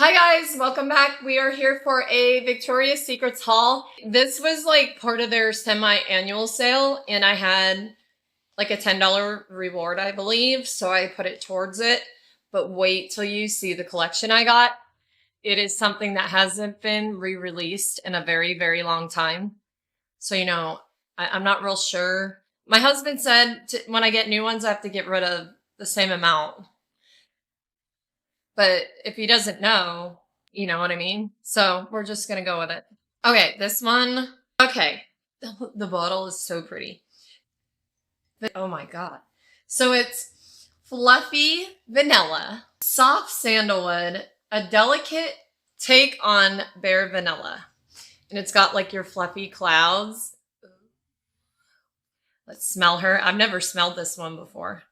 Hi guys, welcome back. We are here for a Victoria's Secrets haul. This was like part of their semi-annual sale and I had like a $10 reward, I believe. So I put it towards it, but wait till you see the collection I got. It is something that hasn't been re-released in a very, very long time. So, I'm not real sure. My husband said when I get new ones, I have to get rid of the same amount. But if he doesn't know, you know what I mean? So we're just going to go with it. Okay, this one. Okay, the bottle is so pretty. But, oh my God. So it's fluffy vanilla, soft sandalwood, a delicate take on bare vanilla. And it's got like your fluffy clouds. Let's smell her. I've never smelled this one before.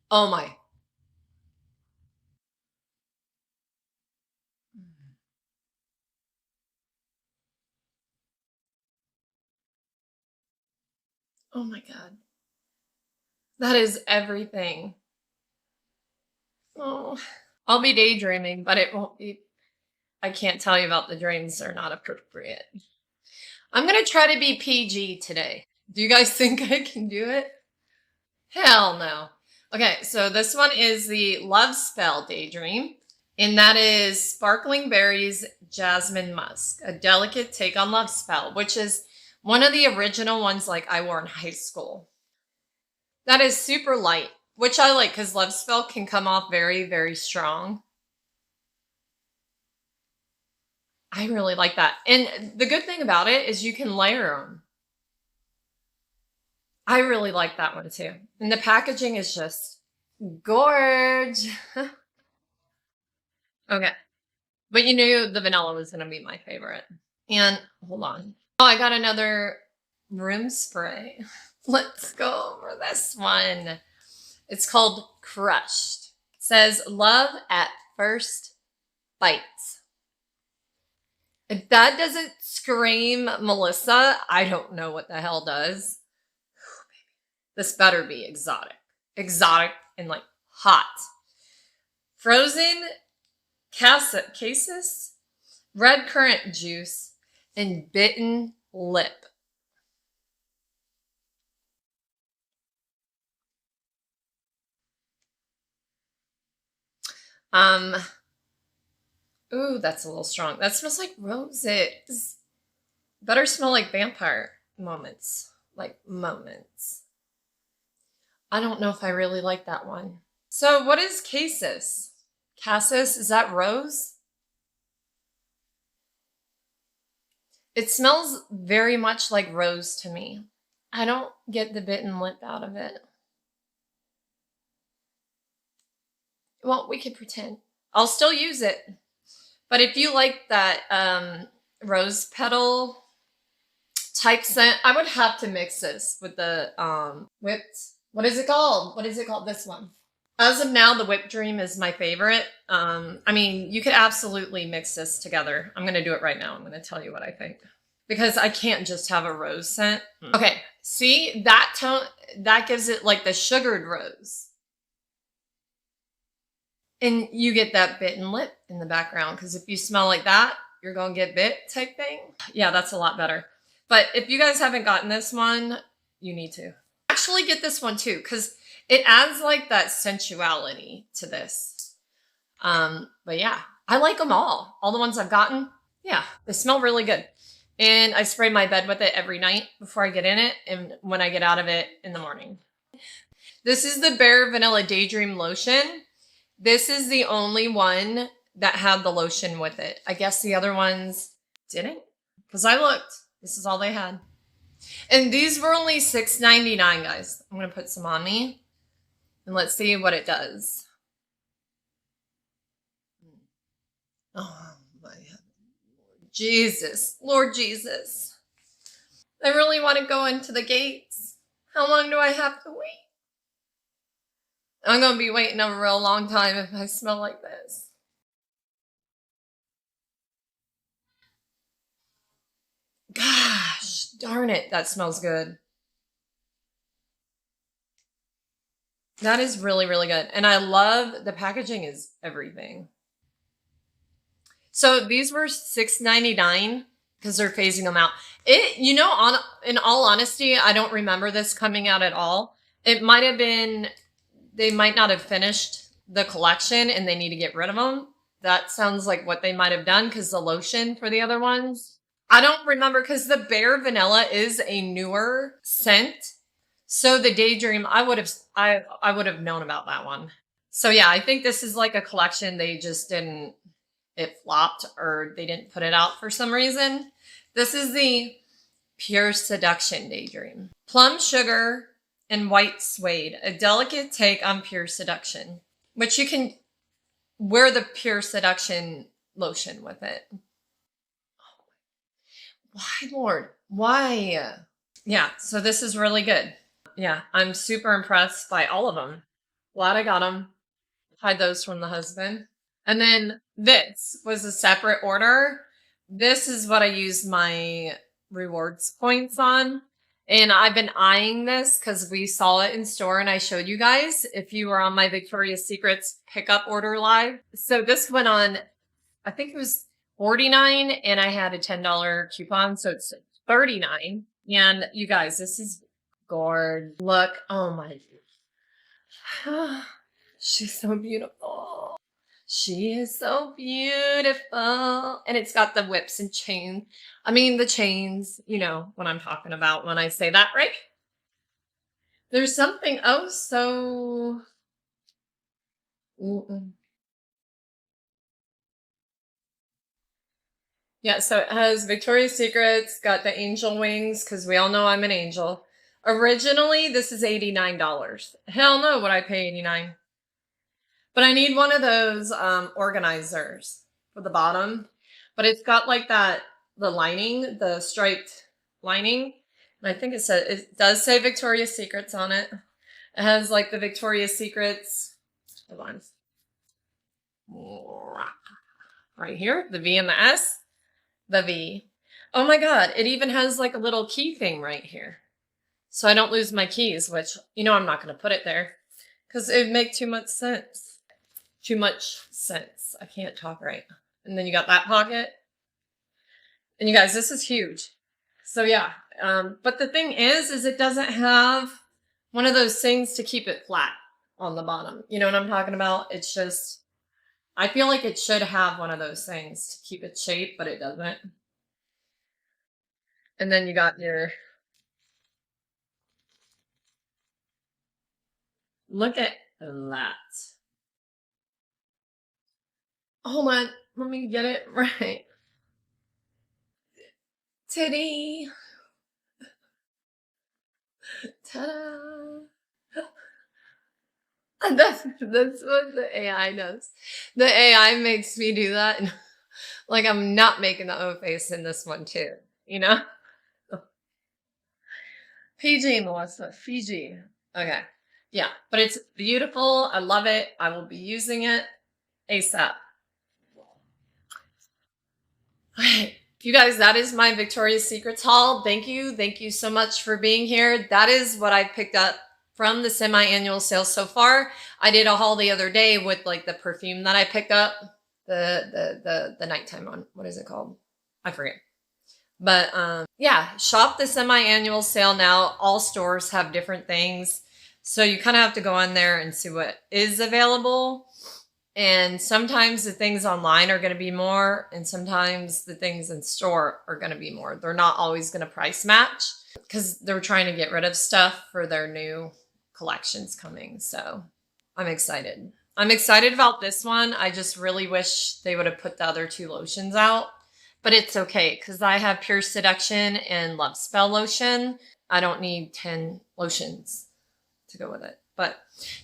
Oh my. Oh my God. That is everything. Oh, I'll be daydreaming, but it won't be. I can't tell you about the dreams. They're not appropriate. I'm going to try to be PG today. Do you guys think I can do it? Hell no. Okay, so this one is the Love Spell Daydream. And that is Sparkling Berries Jasmine Musk, a delicate take on Love Spell, which is one of the original ones like I wore in high school. That is super light, which I like because Love Spell can come off very, very strong. I really like that. And the good thing about it is you can layer them. I really like that one too. And the packaging is just gorge. Okay. But you knew the vanilla was going to be my favorite. And hold on. Oh, I got another room spray. Let's go over this one. It's called Crushed. It says love at first bite. If that doesn't scream Melissa, I don't know what the hell does. This better be exotic. Exotic and like hot. Frozen cassis, red currant juice, and bitten lip. Um, ooh, that's a little strong. That smells like roses. Better smell like vampire moments. Like moments. I don't know if I really like that one. So what is cassis? Cassis, is that rose? It smells very much like rose to me. I don't get the bitten lip out of it. Well, we could pretend. I'll still use it. But if you like that rose petal type scent, I would have to mix this with the whipped. What is it called? What is it called? This one. As of now, the Whipped Dream is my favorite. I mean, you could absolutely mix this together. I'm going to do it right now. I'm going to tell you what I think. Because I can't just have a rose scent. Okay, see? That tone, that gives it like the sugared rose. And you get that bitten lip in the background. Because if you smell like that, you're going to get bit type thing. Yeah, that's a lot better. But if you guys haven't gotten this one, you need to. Actually get this one too. Because it adds like that sensuality to this. But yeah, I like them all. All the ones I've gotten. Yeah, they smell really good. And I spray my bed with it every night before I get in it and when I get out of it in the morning. This is the Bare Vanilla Daydream Lotion. This is the only one that had the lotion with it. I guess the other ones didn't. Because I looked. This is all they had. And these were only $6.99, guys. I'm going to put some on me. And let's see what it does. Oh, my heaven. Jesus. Lord Jesus. I really want to go into the gates. How long do I have to wait? I'm going to be waiting a real long time if I smell like this. Gosh, darn it. That smells good. That is really, really good. And I love the packaging is everything. So these were $6.99 because they're phasing them out. In all honesty, I don't remember this coming out at all. It might have been, they might not have finished the collection and they need to get rid of them. That sounds like what they might have done because the lotion for the other ones. I don't remember because the Bare Vanilla is a newer scent. So the Daydream, I would have known about that one. So yeah, I think this is like a collection. They just didn't, it flopped or they didn't put it out for some reason. This is the Pure Seduction Daydream. Plum sugar and white suede, a delicate take on Pure Seduction, which you can wear the Pure Seduction lotion with it. Why, Lord? Why? Yeah, so this is really good. Yeah, I'm super impressed by all of them. Glad I got them. Hide those from the husband. And then this was a separate order. This is what I used my rewards points on. And I've been eyeing this because we saw it in store and I showed you guys if you were on my Victoria's Secrets pickup order live. So this went on, I think it was $49 and I had a $10 coupon. So it's $39. And you guys, this is gorgeous. Look, oh my. She's so beautiful. She is so beautiful. And it's got the whips and chains. I mean, the chains, you know what I'm talking about when I say that, right? There's something, oh, so. Yeah, so it has Victoria's Secret's, got the angel wings, because we all know I'm an angel. Originally, this is $89. Hell no, would I pay $89? But I need one of those organizers for the bottom. But it's got like that, the lining, the striped lining. And I think it does say Victoria's Secrets on it. It has like the Victoria's Secrets, hold on. Right here, the V and the S, the V. Oh my God, it even has like a little key thing right here. So I don't lose my keys, which, you know, I'm not going to put it there because it would make too much sense. Too much sense. I can't talk right. And then you got that pocket. And you guys, this is huge. So yeah. But the thing is it doesn't have one of those things to keep it flat on the bottom. You know what I'm talking about? It's just, I feel like it should have one of those things to keep its shape, but it doesn't. And then you got your, look at that. Hold on, let me get it right. Titty. Ta-da. That's what the AI does. The AI makes me do that. And, like, I'm not making the O face in this one too, you know? PG, Melissa, Fiji. Okay. Yeah, but it's beautiful. I love it. I will be using it ASAP. Okay. You guys, that is my Victoria's Secrets haul. Thank you. Thank you so much for being here. That is what I picked up from the semi-annual sale so far. I did a haul the other day with like the perfume that I picked up. The nighttime one. What is it called? I forget. But yeah, shop the semi-annual sale now. All stores have different things. So you kind of have to go on there and see what is available. And sometimes the things online are going to be more, and sometimes the things in store are going to be more. They're not always going to price match because they're trying to get rid of stuff for their new collections coming. So I'm excited. I'm excited about this one. I just really wish they would have put the other two lotions out, but it's okay because I have Pure Seduction and Love Spell lotion. I don't need 10 lotions to go with it. But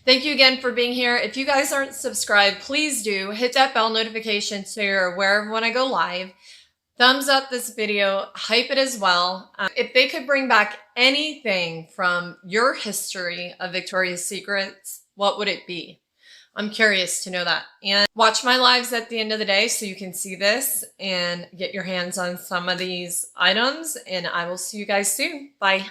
thank you again for being here. If you guys aren't subscribed, please do. Hit that bell notification so you're aware of when I go live. Thumbs up this video. Hype it as well. If they could bring back anything from your history of Victoria's Secrets, what would it be? I'm curious to know that. And watch my lives at the end of the day so you can see this and get your hands on some of these items. And I will see you guys soon. Bye.